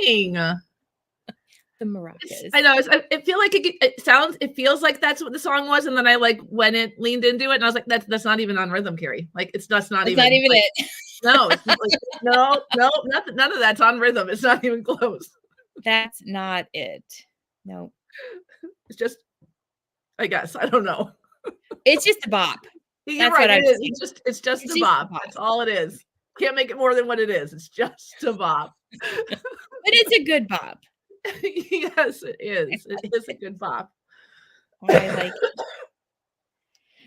singing? The maracas. I know. It feel like it feels like that's what the song was, and then I like leaned into it, and I was like, that's not even on rhythm, Carrie. Like that's not even like, it. No, it's like, no, nothing. None of that's on rhythm. It's not even close. That's not it. No, it's just. I guess I don't know. It's just a bop. You're right. It is. It's just a bop. That's all it is. Can't make it more than what it is. It's just a bop. But it's a good bop. Yes, it is. It is a good bop. I like it.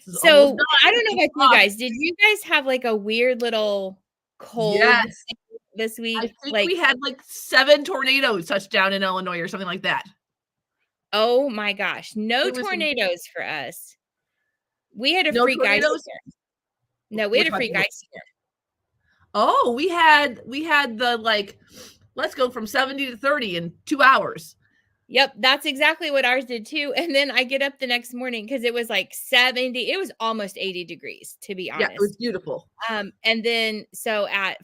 So I don't know about you guys. Did you guys have like a weird little cold this week? I think we had like 7 tornadoes touch down in Illinois or something like that. Oh my gosh. No tornadoes for us. We had a freak ice storm. No, we had a freak ice storm. Oh, we had the like, let's go from 70 to 30 in 2 hours. Yep, that's exactly what ours did too. And then I get up the next morning because it was like 70. It was almost 80 degrees, to be honest. Yeah, it was beautiful. And then so at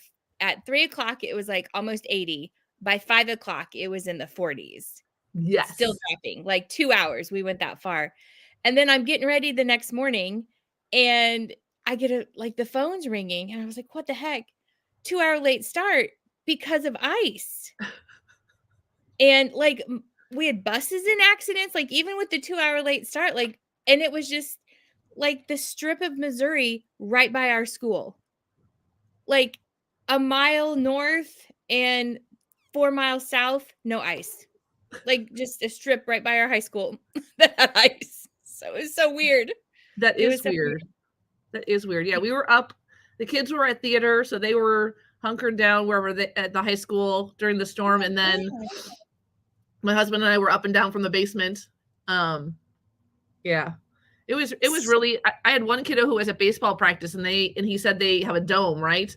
3 o'clock, it was like almost 80. By 5 o'clock, it was in the 40s. Yes. Still dropping. Like 2 hours, we went that far. And then I'm getting ready the next morning, and I get the phone's ringing, and I was like, what the heck? 2 hour late start because of ice. And like we had buses in accidents, like even with the 2 hour late start, like, and it was just like the strip of Missouri right by our school, like a mile north and 4 miles south, no ice, like just a strip right by our high school that had ice. So it was so weird. That is weird. That is weird. Yeah, we were up. The kids were at theater, so they were hunkered down wherever at the high school during the storm, and then my husband and I were up and down from the basement. Yeah, it was really. I had one kiddo who was at baseball practice, and he said they have a dome, right?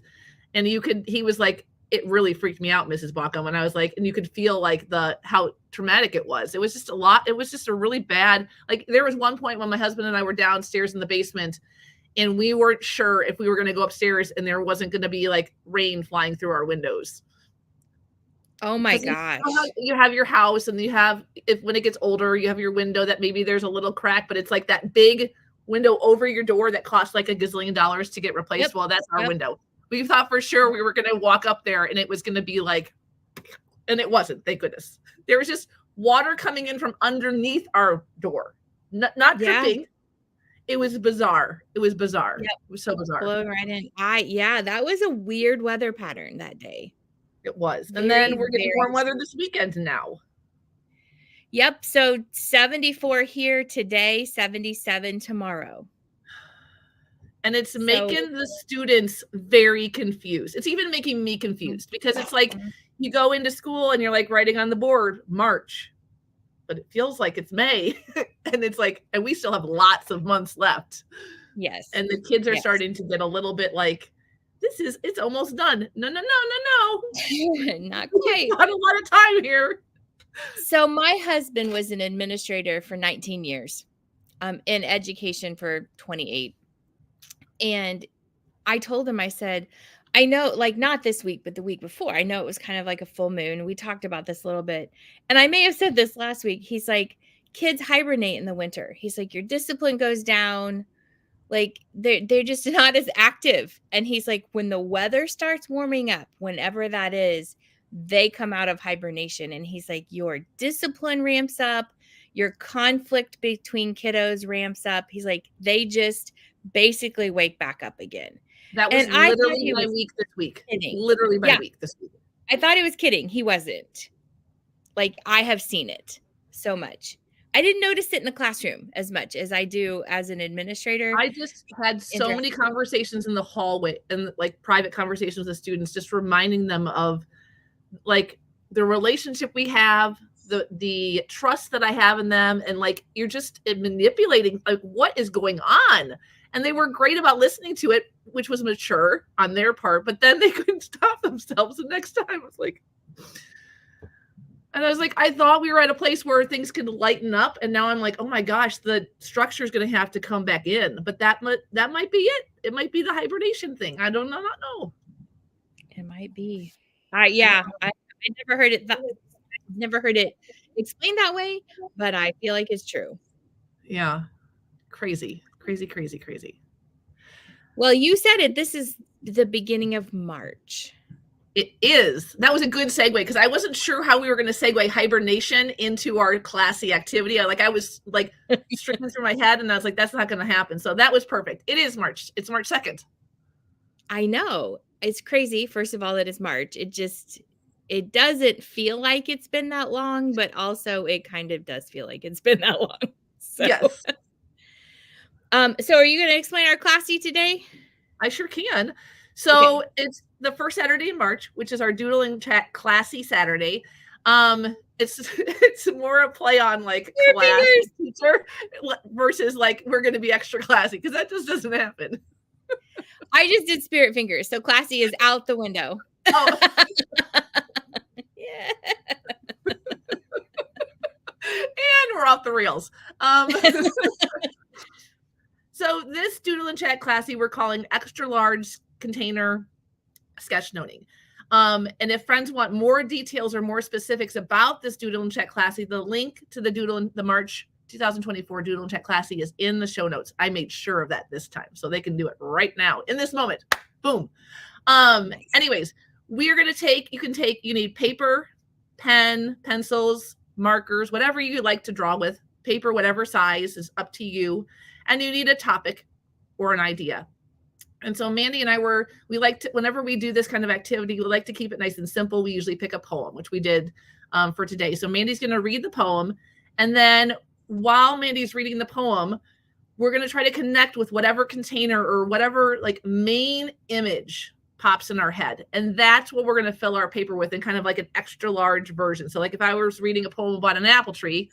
And he was like, it really freaked me out, Mrs. Baughcum, and I was like, and you could feel like how traumatic it was. It was just a lot. It was just a really bad. Like there was one point when my husband and I were downstairs in the basement, and we weren't sure if we were going to go upstairs, and there wasn't going to be like rain flying through our windows. Oh my gosh. You have your house, and you have, when it gets older, you have your window that maybe there's a little crack, but it's like that big window over your door that costs like $1 gazillion to get replaced. Yep. Well, that's our window. We thought for sure we were going to walk up there and it was going to be like, and it wasn't, thank goodness. There was just water coming in from underneath our door, not dripping. It was bizarre. It was bizarre. Yep. It was so bizarre. Blowing right in. That was a weird weather pattern that day. It was. And then we're getting warm weather this weekend now. Yep. So 74 here today, 77 tomorrow. And it's making the students very confused. It's even making me confused because it's like you go into school and you're like writing on the board, March, but it feels like it's May. And it's like, and we still have lots of months left. Yes. And the kids are starting to get a little bit like, it's almost done. No. Not quite. Not a lot of time here. So my husband was an administrator for 19 years, in education for 28. And I told him, I said, I know, like not this week, but the week before, I know it was kind of like a full moon. We talked about this a little bit. And I may have said this last week. He's like, kids hibernate in the winter. He's like, your discipline goes down. Like they're just not as active. And he's like, when the weather starts warming up, whenever that is, they come out of hibernation. And he's like, your discipline ramps up. Your conflict between kiddos ramps up. He's like, they just basically wake back up again. That was literally my week this week. Literally my week this week. I thought he was kidding. He wasn't. Like, I have seen it so much. I didn't notice it in the classroom as much as I do as an administrator. I just had so many conversations in the hallway and like private conversations with students, just reminding them of like the relationship we have, the trust that I have in them. And like, you're just manipulating like what is going on. And they were great about listening to it, which was mature on their part, but then they couldn't stop themselves. The next time it was like, and I was like, I thought we were at a place where things could lighten up. And now I'm like, oh my gosh, the structure is going to have to come back in. But that might be it. It might be the hibernation thing. I don't know. It might be. I Never heard it explained that way, but I feel like it's true. Yeah. Crazy, crazy, crazy, crazy. Well, you said it. This is the beginning of March. It is. That was a good segue because I wasn't sure how we were going to segue hibernation into our classy activity. I was like stricken through my head, and I was like, that's not going to happen. So that was perfect. It is March. It's March 2nd. I know. It's crazy. First of all, it is March. It doesn't feel like it's been that long, but also it kind of does feel like it's been that long. So, yes. So are you going to explain our classy today? I sure can. So It's the first Saturday in March, which is our Doodle and Chat classy Saturday. It's more a play on like class teacher versus like we're going to be extra classy because that just doesn't happen. I just did spirit fingers, so classy is out the window. Oh. Yeah. And we're off the rails. So this Doodle and Chat classy we're calling extra large container sketchnoting. And if friends want more details or more specifics about this Doodle and Chat classy, the link to the March 2024 Doodle and Chat classy is in the show notes. I made sure of that this time, so they can do it right now in this moment. Boom. Anyways, we are going to you need paper, pen, pencils, markers, whatever you like to draw with. Paper, whatever size is up to you. And you need a topic or an idea. And so Mandi and I we like to, whenever we do this kind of activity, we like to keep it nice and simple. We usually pick a poem, which we did for today. So Mandi's going to read the poem. And then while Mandi's reading the poem, we're going to try to connect with whatever container or whatever like main image pops in our head. And that's what we're going to fill our paper with in kind of like an extra large version. So like if I was reading a poem about an apple tree,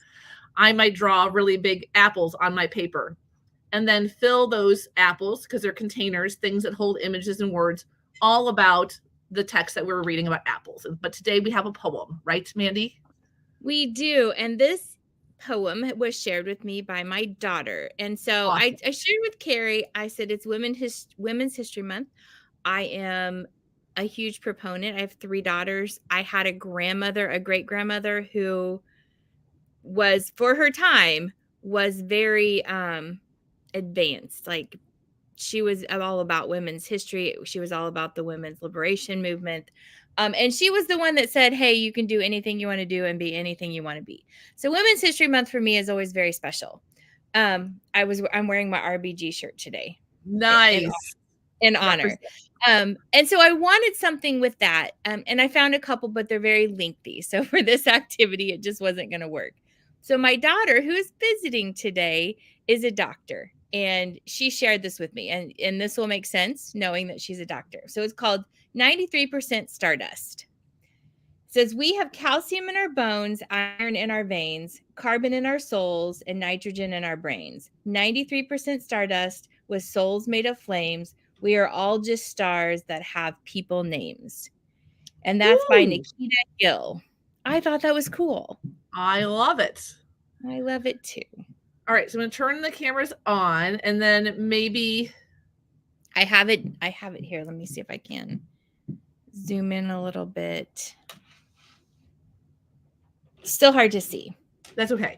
I might draw really big apples on my paper and then fill those apples, because they're containers, things that hold images and words, all about the text that we were reading about apples. But today we have a poem, right, Mandi? We do. And this poem was shared with me by my daughter. And so awesome. I shared with Carrie, I said, it's Women's History Month. I am a huge proponent. I have 3 daughters. I had a great grandmother who was, for her time, was very advanced. Like she was all about women's history. She was all about the women's liberation movement. And she was the one that said, hey, you can do anything you want to do and be anything you want to be. So Women's History Month for me is always very special. I'm wearing my RBG shirt today. Nice. In honor. And so I wanted something with that. And I found a couple, but they're very lengthy. So for this activity, it just wasn't going to work. So my daughter, who is visiting today, is a doctor. And she shared this with me. And this will make sense knowing that she's a doctor. So it's called 93% Stardust. It says, we have calcium in our bones, iron in our veins, carbon in our souls, and nitrogen in our brains. 93% stardust with souls made of flames. We are all just stars that have people names. And that's by Nikita Gill. I thought that was cool. I love it. I love it too. All right, so I'm going to turn the cameras on, and then maybe I have it here. Let me see if I can zoom in a little bit. Still hard to see. That's okay.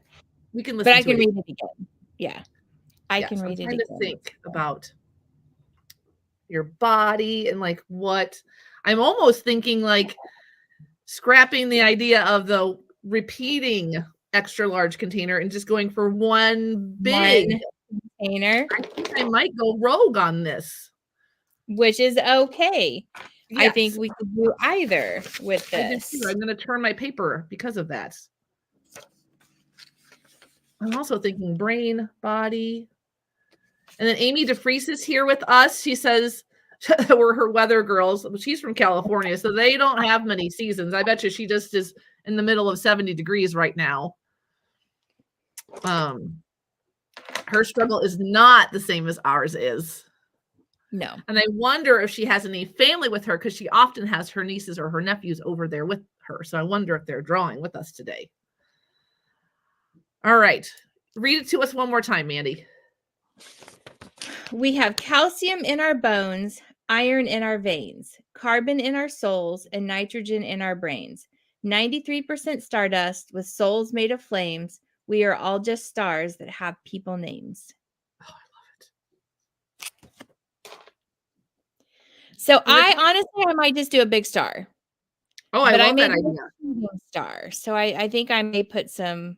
We can listen. But I can read it again. Yeah, I can read it again. To think about your body and like what I'm almost thinking, like scrapping the idea of the repeating extra large container and just going for one big container. I think I might go rogue on this, which is okay. Yes. I think we could do either with this. I'm going to turn my paper because of that. I'm also thinking brain, body. And then Amy DeFries is here with us. She says we're her weather girls. She's from California, so they don't have many seasons. I bet you she just is in the middle of 70 degrees right now. Her struggle is not the same as ours is. No. And I wonder if she has any family with her, because she often has her nieces or her nephews over there with her. So I wonder if they're drawing with us today. All right. Read it to us one more time, Mandi. We have calcium in our bones, iron in our veins, carbon in our souls, and nitrogen in our brains. 93% stardust with souls made of flames. We are all just stars that have people names. Oh, I love it. So I honestly might just do a big star. Oh, I love that idea. Star. So I think I may put some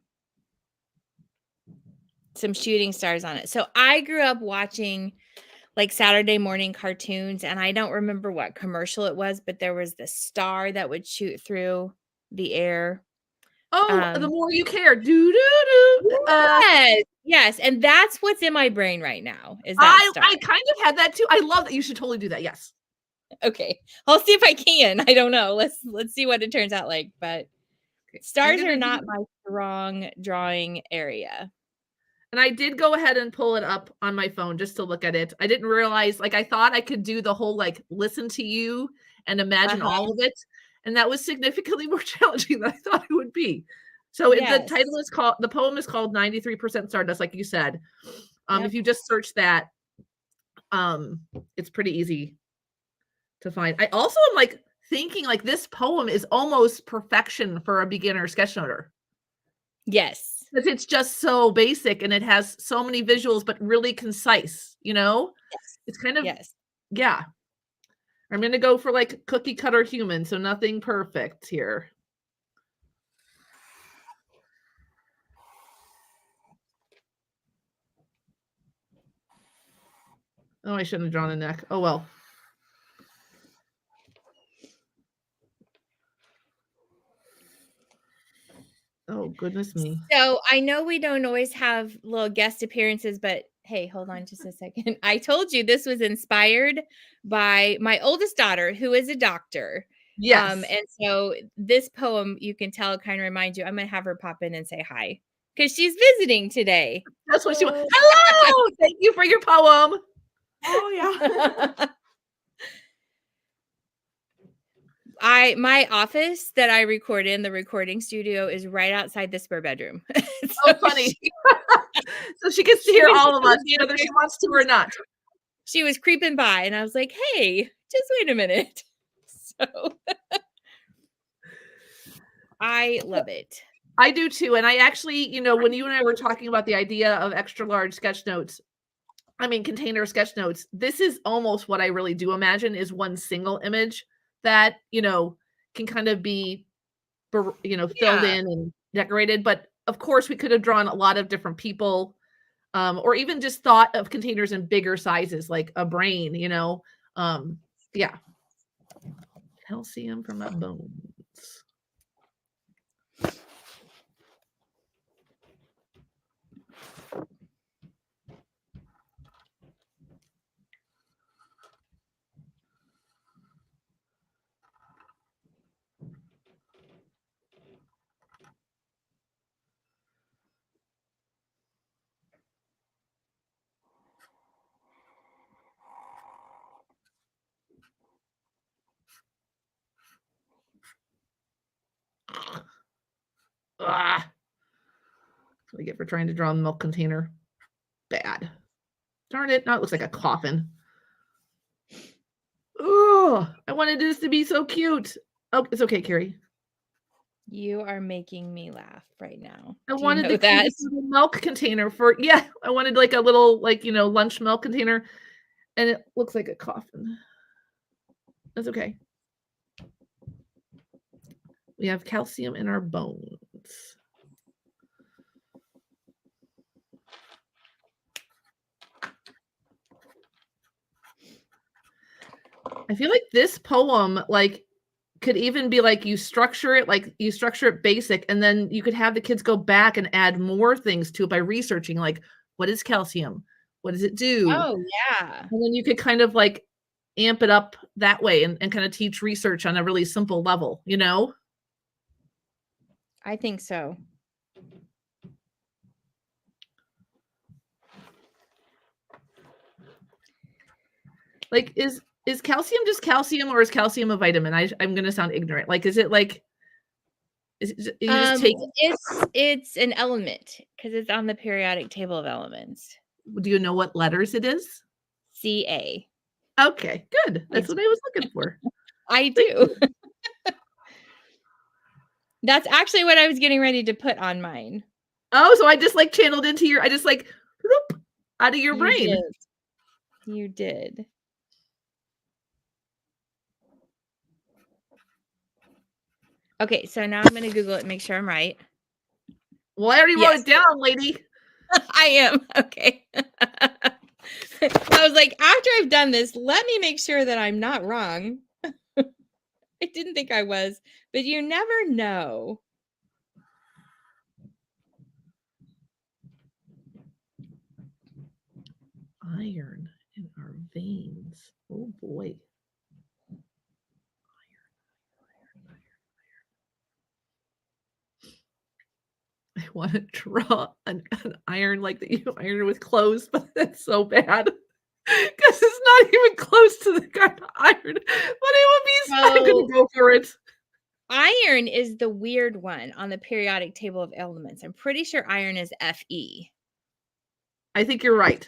shooting stars on it. So I grew up watching like Saturday morning cartoons, and I don't remember what commercial it was, but there was this star that would shoot through the air. Oh, the more you care. Do do do. Yes, yes, and that's what's in my brain right now. Is that star? I kind of had that too. I love that. You should totally do that. Yes. Okay, I'll see if I can. I don't know. Let's see what it turns out like. But stars are not my strong drawing area. And I did go ahead and pull it up on my phone just to look at it. I didn't realize, like, I thought I could do the whole, like, listen to you and imagine all of it. And that was significantly more challenging than I thought it would be. So the title is called, the poem is called 93% Stardust, like you said. If you just search that, it's pretty easy to find. I also am like thinking like this poem is almost perfection for a beginner sketchnoter. Yes. Because it's just so basic and it has so many visuals, but really concise, you know? Yes. It's kind of, yeah. I'm going to go for like cookie cutter human, so nothing perfect here. Oh, I shouldn't have drawn a neck. Oh, well. Oh, goodness me. So I know we don't always have little guest appearances, but hey, hold on just a second. I told you this was inspired by my oldest daughter, who is a doctor. Yes. And so this poem, you can tell, kind of reminds you. I'm going to have her pop in and say hi because she's visiting today. That's what she wants. Hello! Thank you for your poem. Oh, yeah. My office that I record in, the recording studio, is right outside the spare bedroom. So funny. So she gets to hear all of us, whether she wants to or not. She was creeping by, and I was like, "Hey, just wait a minute." So I love it. I do too. And I actually, you know, when you and I were talking about the idea of extra large sketchnotes, I mean, container sketchnotes, this is almost what I really do imagine is one single image that, you know, can kind of be, you know, filled in and decorated. But of course, we could have drawn a lot of different people, or even just thought of containers in bigger sizes, like a brain, you know. Yeah. Calcium from my bones. Ah. That's what I get for trying to draw a milk container. Bad. Darn it. Now it looks like a coffin. Oh, I wanted this to be so cute. Oh, it's okay, Carrie. You are making me laugh right now. I wanted the milk container for, yeah, I wanted like a little, like, you know, lunch milk container, and it looks like a coffin. That's okay. We have calcium in our bones. I feel like this poem, like, could even be like you structure it basic, and then you could have the kids go back and add more things to it by researching, like, what is calcium? What does it do? Oh, yeah. And then you could kind of like amp it up that way and kind of teach research on a really simple level, you know? I think so. Like, is calcium just calcium, or is calcium a vitamin? I'm going to sound ignorant. Like, is it like, is it, you just take it's an element because it's on the periodic table of elements. Do you know what letters it is? Ca. Okay, good. That's what I was looking for. I do. That's actually what I was getting ready to put on mine. Oh, so I just like channeled into your, I just like whoop, out of your brain. Did. You did. Okay, so now I'm going to Google it and make sure I'm right. Well, I already wrote it down, lady. I am. Okay. I was like, after I've done this, let me make sure that I'm not wrong. I didn't think I was, but you never know. Iron in our veins. Oh boy. I want to draw an iron like that you iron with clothes, but that's so bad. Because it's not even close to the kind of iron. But it would be, I'm going to go for it. Iron is the weird one on the periodic table of elements. I'm pretty sure iron is Fe. I think you're right.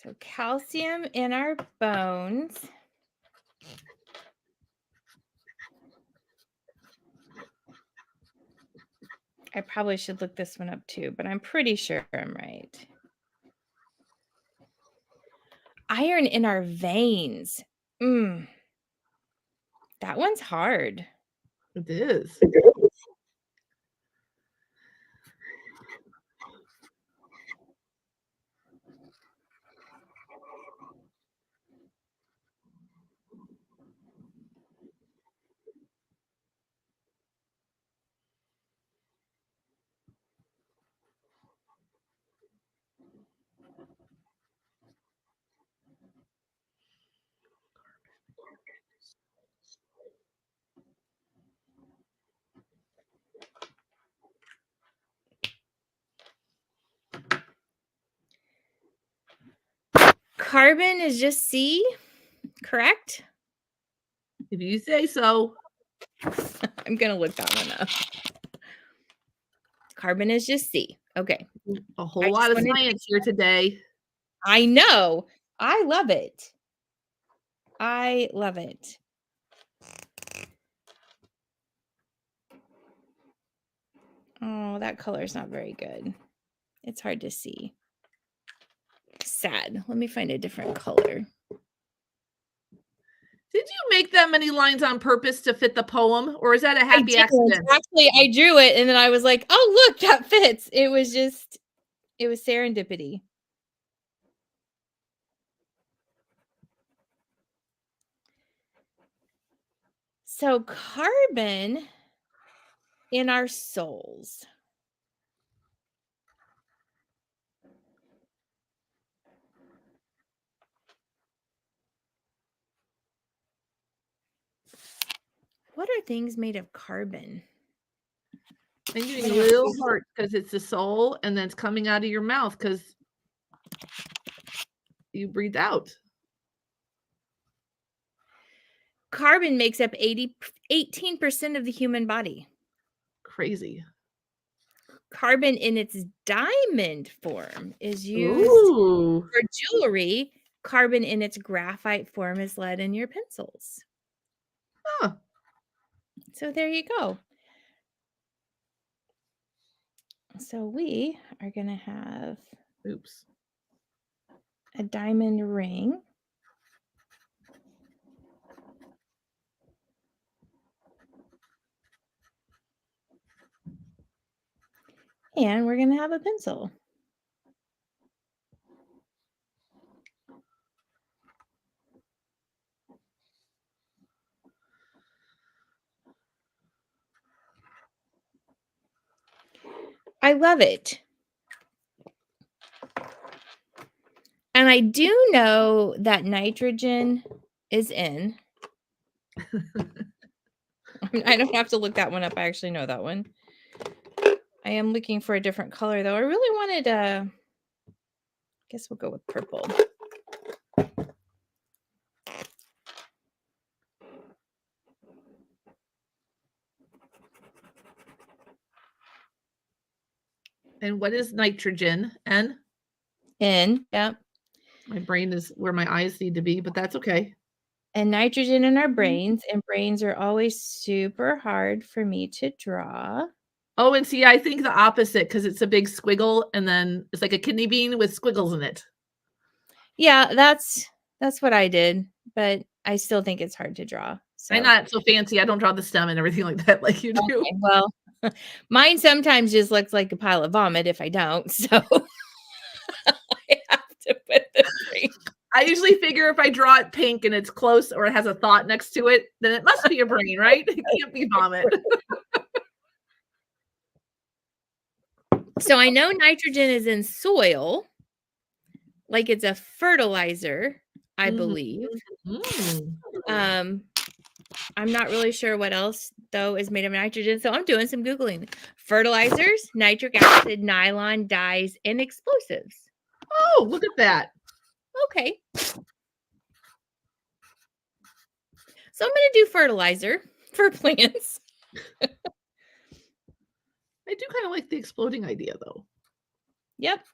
So calcium in our bones. I probably should look this one up too, but I'm pretty sure I'm right. Iron in our veins. That one's hard. It is. Carbon is just C, correct? If you say so. I'm going to look that one up. Carbon is just C. Okay. A whole lot of science here today. I know. I love it. I love it. Oh, that color is not very good. It's hard to see. Sad. Let me find a different color. Did you make that many lines on purpose to fit the poem, or is that a happy accident? Actually, I drew it and then I was like, oh, look, that fits. It was serendipity. So carbon in our souls. What are things made of carbon? I'm getting a little heart because it's the soul, and then it's coming out of your mouth because you breathe out. Carbon makes up 18% of the human body. Crazy. Carbon in its diamond form is used for jewelry. Carbon in its graphite form is lead in your pencils. Huh. So there you go. So we are going to have a diamond ring. And we're going to have a pencil. I love it. And I do know that nitrogen is in. I don't have to look that one up. I actually know that one. I am looking for a different color though. I really wanted I guess we'll go with purple. And what is nitrogen? N? N, yep. My brain is where my eyes need to be, but that's okay. And nitrogen in our brains, and brains are always super hard for me to draw. Oh, and see, I think the opposite because it's a big squiggle and then it's like a kidney bean with squiggles in it. Yeah, that's what I did, but I still think it's hard to draw. So I'm not so fancy. I don't draw the stem and everything like that like you do. okay, well, mine sometimes just looks like a pile of vomit if I don't. So I have to put the brain. I usually figure if I draw it pink and it's close or it has a thought next to it, then it must be a brain, right? It can't be vomit. So I know nitrogen is in soil, like it's a fertilizer, I believe. I'm not really sure what else though is made of nitrogen, so I'm doing some Googling. Fertilizers, nitric acid, nylon, dyes, and explosives. Oh, look at that. Okay. So I'm going to do fertilizer for plants. I do kind of like the exploding idea though. Yep.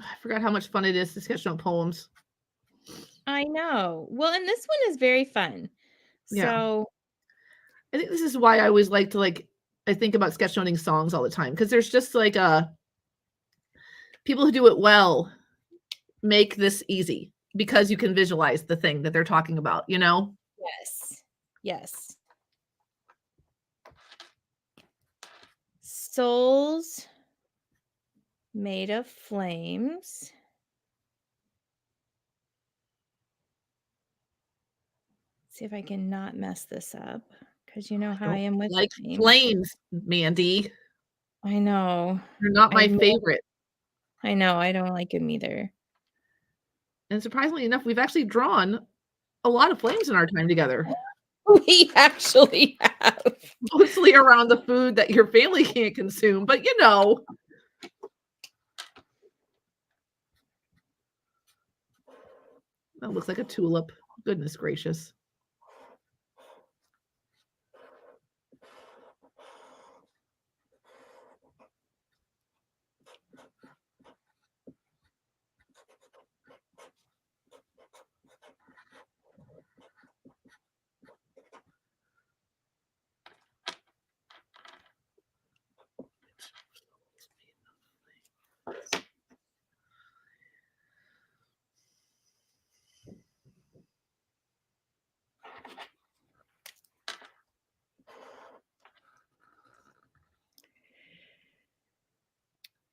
I forgot how much fun it is to sketch note poems. I know. Well, and this one is very fun. Yeah. So I think this is why I always like to I think about sketchnoting songs all the time because there's just people who do it well make this easy because you can visualize the thing that they're talking about, you know? yes. Yes. Souls made of flames. See if I can not mess this up because you know how I am with like flames. flames, Mandi. I know. They're not my favorite. I know. I don't like them either. And surprisingly enough, we've actually drawn a lot of flames in our time together. We actually have. Mostly around the food that your family can't consume, but you know. That looks like a tulip. Goodness gracious.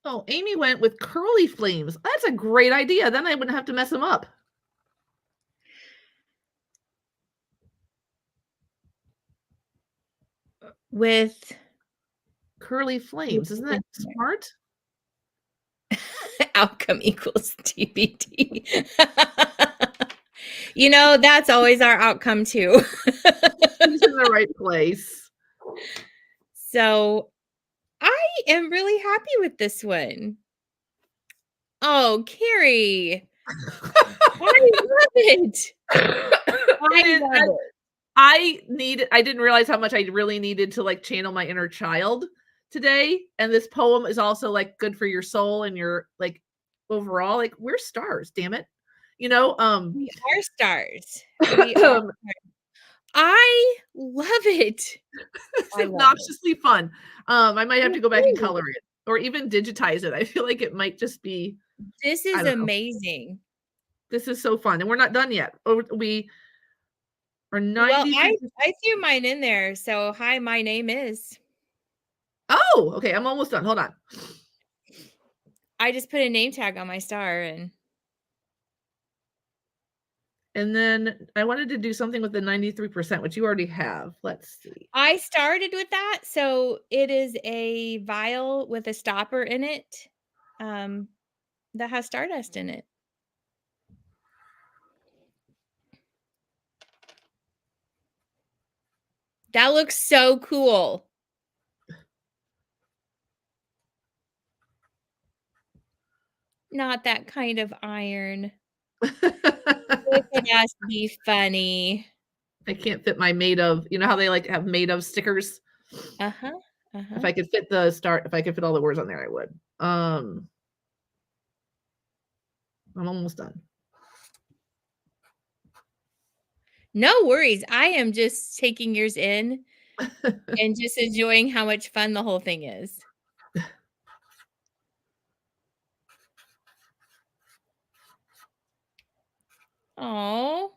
Oh, Amy went with curly flames. That's a great idea. Then I wouldn't have to mess them up. With curly flames. Isn't that smart? Outcome equals TBD. You know, that's always our outcome too. He's in the right place. So I am really happy with this one. Oh, Carrie. I love it. I didn't realize how much I really needed to channel my inner child today. And this poem is also good for your soul and your overall, we're stars, damn it. You know, we are stars. We are. I love it. It's obnoxiously fun. I might have to go back and color it or even digitize it. I feel like it might just be. This is amazing. This is so fun. And we're not done yet. We are 90. Well, I threw mine in there. So, hi, my name is. Oh, okay. I'm almost done. Hold on. I just put a name tag on my star and. And then I wanted to do something with the 93%, which you already have. Let's see. I started with that. So it is a vial with a stopper in it that has stardust in it. That looks so cool. Not that kind of iron. Look at us be funny. I can't fit my made of, you know how they like have made of stickers? Uh-huh. If I could fit if I could fit all the words on there, I would. I'm almost done. No worries. I am just taking yours in and just enjoying how much fun the whole thing is. Oh.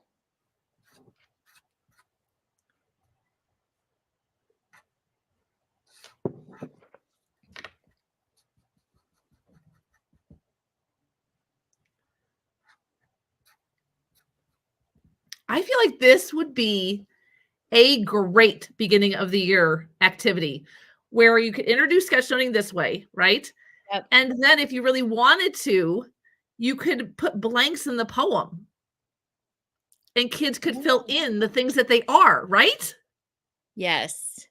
I feel like this would be a great beginning of the year activity where you could introduce sketchnoting this way, right? Yep. And then if you really wanted to, you could put blanks in the poem and kids could fill in the things that they are, right? Yes.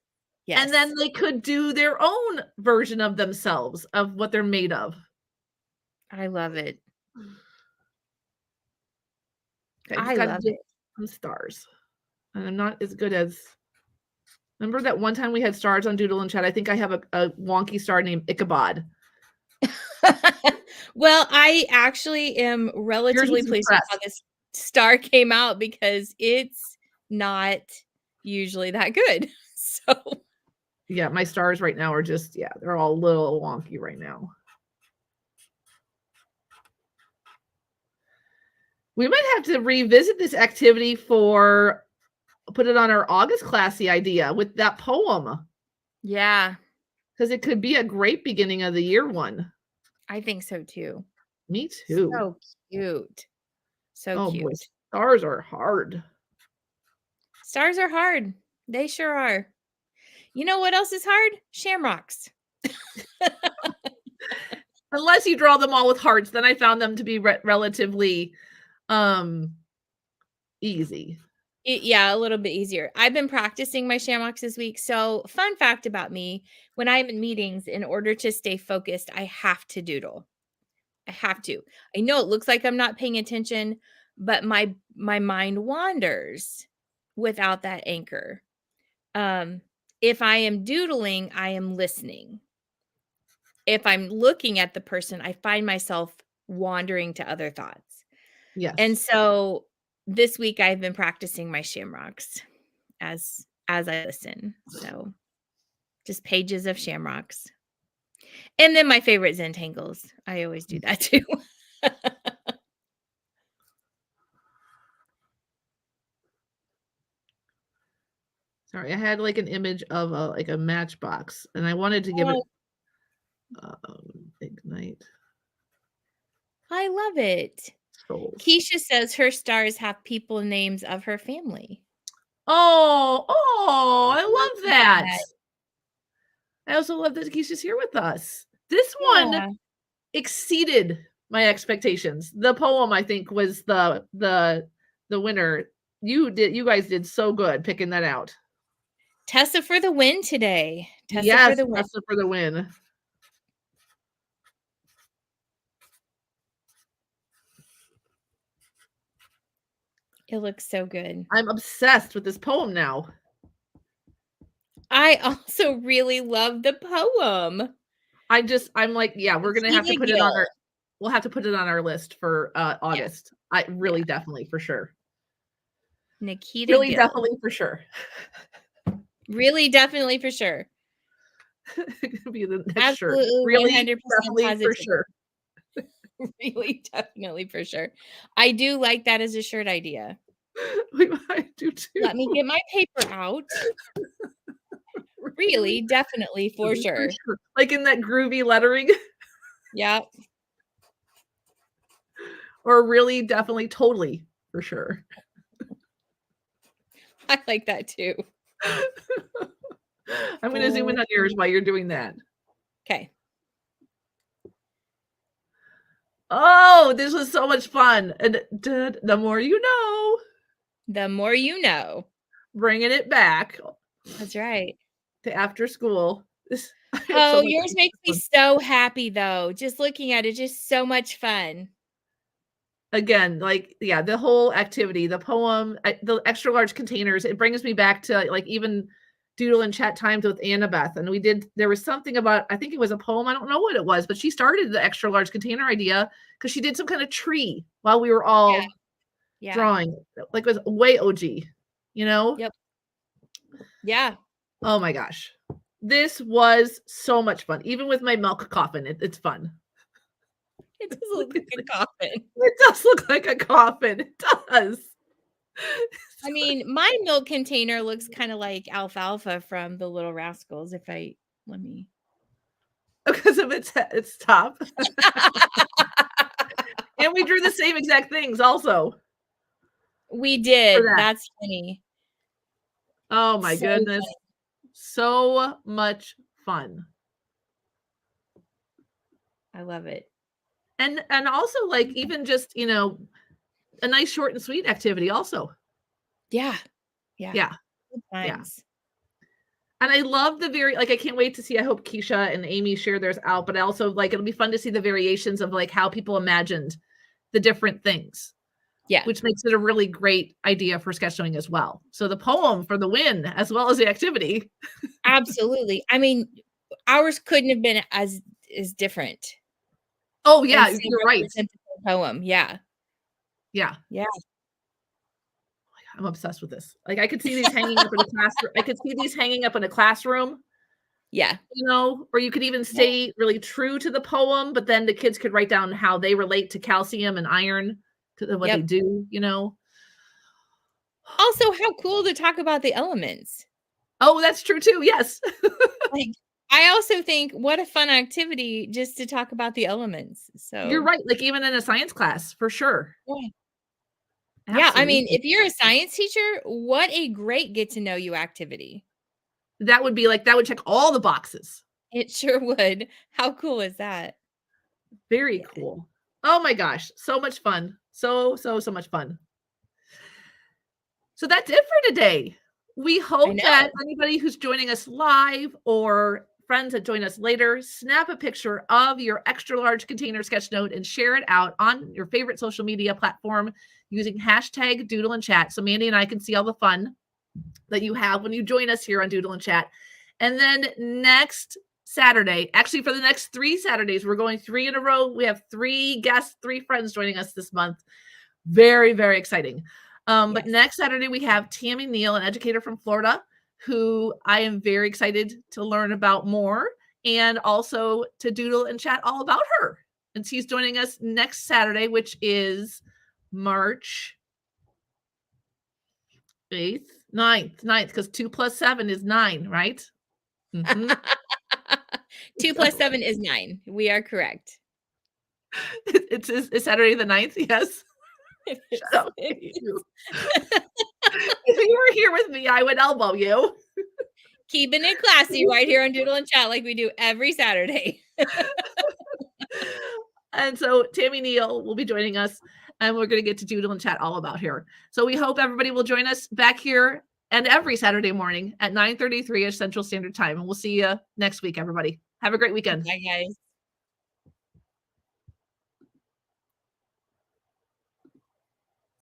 Yes. And then they could do their own version of themselves, of what they're made of. I love it. I love it. Some stars. And I'm not as good as, remember that one time we had stars on Doodle and Chat? I think I have a wonky star named Ichabod. Well, I actually am relatively pleased with how this star came out because it's not usually that good. So yeah, my stars right now are just, yeah, they're all a little wonky right now. We might have to revisit this activity for, put it on our August classy idea with that poem. Yeah. Because it could be a great beginning of the year one. I think so too. Me too. So cute. So cute. Boy, stars are hard. Stars are hard. They sure are. You know what else is hard? Shamrocks. Unless you draw them all with hearts, then I found them to be relatively easy. Yeah, a little bit easier. I've been practicing my shamrocks this week. So, fun fact about me, when I'm in meetings, in order to stay focused, I have to doodle. I have to. I know it looks like I'm not paying attention, but my mind wanders without that anchor. If I am doodling, I am listening. If I'm looking at the person, I find myself wandering to other thoughts. Yes. And so this week I've been practicing my shamrocks as I listen. So just pages of shamrocks. And then my favorite Zentangles. I always do that too. Sorry, I had like an image of like a matchbox and I wanted to give it ignite. I love it. Souls. Keisha says her stars have people names of her family. Oh, I love that. I also love that Keisha's here with us. This one exceeded my expectations. The poem, I think, was the winner. You guys did so good picking that out. Tessa for the win today. Tessa for the win. It looks so good. I'm obsessed with this poem now. I also really love the poem. I'm like, yeah, we're gonna have to put it on our. We'll have to put it on our list for August. Yeah. Definitely for sure. Nikita really Gill. Definitely for sure. Really definitely for sure. It could be the next Absolutely, shirt. Really 100% definitely positive. for sure. Really definitely for sure. I do like that as a shirt idea. I do too. Let me get my paper out. Really definitely for sure. Like in that groovy lettering. Yep. Or really definitely totally for sure. I like that too. I'm going to zoom in on yours while you're doing that. Okay. Oh, this was so much fun. And the more you know. The more you know. Bringing it back. That's right. To after school. Oh, so yours makes me so happy though. Just looking at it, just so much fun. Again, like, yeah, the whole activity, the poem, the extra large containers, it brings me back to like even Doodle and Chat times with Annabeth. And there was something about, I think it was a poem. I don't know what it was, but she started the extra large container idea because she did some kind of tree while we were all drawing. Like it was way OG, you know? Yep. Yeah. Oh my gosh. This was so much fun. Even with my milk coffin, it's fun. It does look like a coffin. It does look like a coffin. It does. I mean, my milk container looks kind of like Alfalfa from The Little Rascals. Because of its top. And we drew the same exact things also. We did. That's funny. Oh my goodness. Funny. So much fun. I love it. And also like even just, you know, a nice short and sweet activity also. Yeah. Yeah. And I love I can't wait to see, I hope Keisha and Amy share theirs out, but I also like, it'll be fun to see the variations of like how people imagined the different things. Yeah. Which makes it a really great idea for sketchnoting as well. So the poem for the win, as well as the activity. Absolutely. I mean, ours couldn't have been as different. Oh yeah, you're right. Poem. Yeah. I'm obsessed with this. Like I could see these hanging up in a classroom. I could see these hanging up in a classroom. Yeah. You know, or you could even stay really true to the poem, but then the kids could write down how they relate to calcium and iron, to what they do, you know. Also, how cool to talk about the elements. Oh, that's true too. Yes. Like, I also think what a fun activity just to talk about the elements. So you're right. Like even in a science class, for sure. Yeah. Yeah, I mean, if you're a science teacher, what a great get to know you activity. That would be like, that would check all the boxes. It sure would. How cool is that? Very cool. Oh my gosh. So much fun. So much fun. So that's it for today. We hope that anybody who's joining us live or friends that join us later, snap a picture of your extra large container sketchnote and share it out on your favorite social media platform using hashtag Doodle and Chat. So Mandi and I can see all the fun that you have when you join us here on Doodle and Chat. And then next Saturday, actually for the next 3 Saturdays, we're going 3 in a row. We have 3 guests, 3 friends joining us this month. Very, very exciting. But next Saturday, we have Tammy Neal, an educator from Florida, who I am very excited to learn about more and also to Doodle and Chat all about her. And she's joining us next Saturday, which is March 8th, 9th, because 2 plus 7 is 9, right? Mm-hmm. 2 plus 7 is 9. We are correct. It's Saturday the 9th, yes. Shut up. If you were here with me, I would elbow you. Keeping it classy right here on Doodle and Chat like we do every Saturday. And so Tammy Neal will be joining us, and we're going to get to Doodle and Chat all about her. So we hope everybody will join us back here and every Saturday morning at 9:33ish Central Standard Time. And we'll see you next week, everybody. Have a great weekend. Bye, guys.